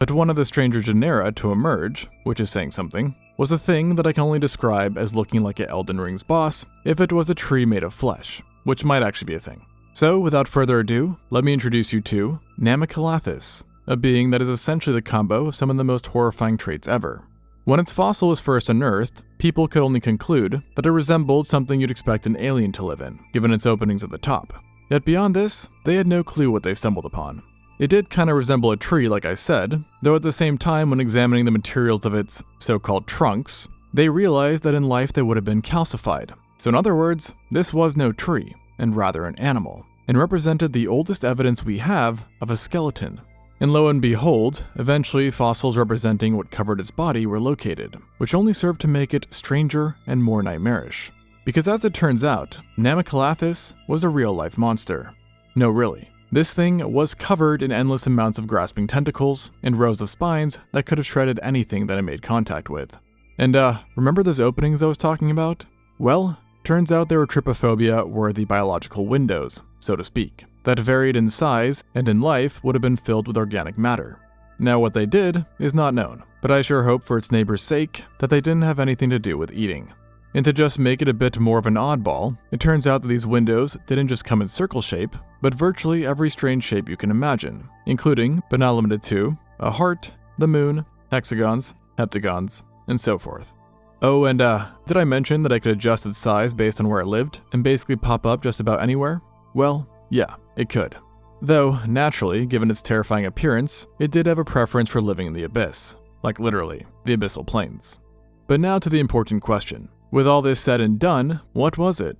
But one of the stranger genera to emerge, which is saying something, was a thing that I can only describe as looking like an Elden Ring's boss if it was a tree made of flesh, which might actually be a thing. So without further ado, let me introduce you to Namacalathus, a being that is essentially the combo of some of the most horrifying traits ever. When its fossil was first unearthed, people could only conclude that it resembled something you'd expect an alien to live in, given its openings at the top. Yet beyond this, they had no clue what they stumbled upon. It did kind of resemble a tree, like I said, though at the same time when examining the materials of its so-called trunks, they realized that in life they would have been calcified. So in other words, this was no tree, and rather an animal, and represented the oldest evidence we have of a skeleton. And lo and behold, eventually fossils representing what covered its body were located, which only served to make it stranger and more nightmarish. Because as it turns out, Namacalathus was a real-life monster. No, really. This thing was covered in endless amounts of grasping tentacles and rows of spines that could have shredded anything that it made contact with. And remember those openings I was talking about? Well, turns out they were trypophobia-worthy biological windows, so to speak, that varied in size and in life would have been filled with organic matter. Now what they did is not known, but I sure hope for its neighbor's sake that they didn't have anything to do with eating. And to just make it a bit more of an oddball, it turns out that these windows didn't just come in circle shape, but virtually every strange shape you can imagine, including, but not limited to, a heart, the moon, hexagons, heptagons, and so forth. Oh, and did I mention that I could adjust its size based on where it lived, and basically pop up just about anywhere? Well, yeah, it could. Though, naturally, given its terrifying appearance, it did have a preference for living in the abyss. Like literally, the abyssal plains. But now to the important question. With all this said and done, what was it?